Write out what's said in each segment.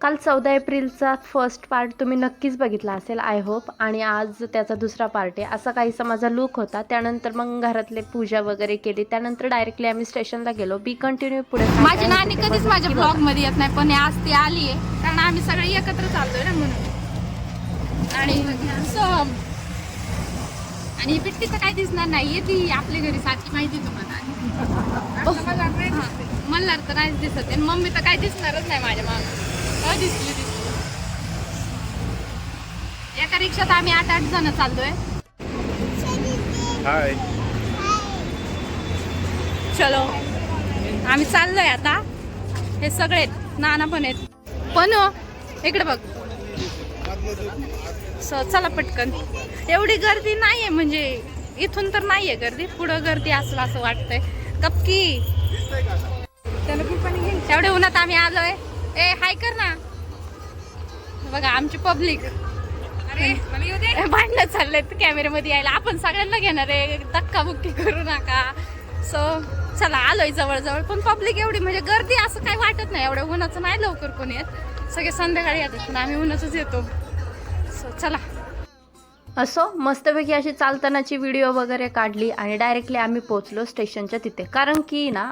काल 14 एप्रिलचा first part तुम्ही नक्कीच बघितला असेल आय होप. आणि आज त्याचा दुसरा पार्ट आहे. असा काहीसा माझा लूक होता. त्यानंतर मग घरातले पूजा वगैरे केली. त्यानंतर डायरेक्टली आम्ही स्टेशनला गेलो. बी कंटिन्यू पुढे. माझी नानी कधीच माझ्या ब्लॉग मध्ये येत नाही, पण आज ती आली आहे कारण आम्ही सगळे एकत्र चाललोय ना म्हणून. आणि आणि पिट्टीचं काय दिसणार नाही, ती आपल्या घरी सारखी माहिती तुम्हाला. मल्हार तर नाहीच दिसत आहे, मम्मी तर काय दिसणारच नाही माझ्या मागं. दिसली. एका रिक्षात आम्ही 8 जण चाललोय. हाय. चलो आम्ही चाललोय आता. हे सगळे नाना पण आहेत. पण इकडे बघ. चला पटकन. एवढी गर्दी नाहीये, म्हणजे इथून तर नाहीये गर्दी, पुढं गर्दी असेल असं वाटतंय. कपकी एवढे उन्हात आम्ही आलोय. ए हाय कर ना. बघा आमची पब्लिक. भांडणं चाललेत कॅमेऱ्यामध्ये यायला. आपण सगळ्यांना घेणार आहे, धक्काबुक्की करू नका. सो चला आलोय जवळ. पण पब्लिक एवढी, म्हणजे गर्दी असं काही वाटत नाही. एवढ्या उन्हाचं नाही लवकर कोणी येत. सगळे संध्याकाळी येतात, पण आम्ही उन्हाचंच येतो. सो चला. असो मस्तपैकी अशी चालतानाची व्हिडिओ वगैरे काढली आणि डायरेक्टली आम्ही पोहोचलो स्टेशनच्या तिथे. कारण की ना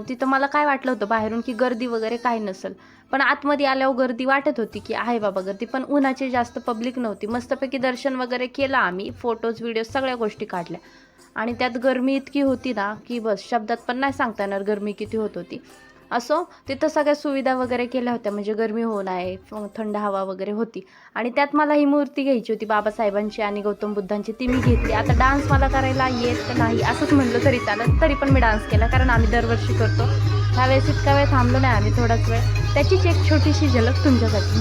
तिथं मला काय वाटलं होतं बाहेरून की गर्दी वगैरे काही नसेल, पण आतमध्ये आल्यावर गर्दी वाटत होती की आहे बाबा गर्दी, पण उन्हाची जास्त पब्लिक नव्हती. मस्तपैकी दर्शन वगैरे केलं आम्ही, फोटोज व्हिडिओ सगळ्या गोष्टी काढल्या. आणि त्यात गरमी इतकी होती ना की बस शब्दात पण नाही सांगता येणार गरमी किती होत होती. असो तिथं सगळ्या सुविधा वगैरे केल्या होत्या, म्हणजे गरमी होऊ नये, थंड हवा वगैरे होती. आणि त्यात मला ही मूर्ती घ्यायची होती बाबासाहेबांची आणि गौतम बुद्धांची, ती मी घेतली. आता डान्स मला करायला येत नाही असंच म्हणलं तरी चालत, तरी पण मी डान्स केला, कारण आम्ही दरवर्षी करतो. ह्यावेळेस इतका वेळ थांबलो नाही आम्ही, थोडाच वेळ. त्याचीच एक छोटीशी झलक तुमच्यासाठी.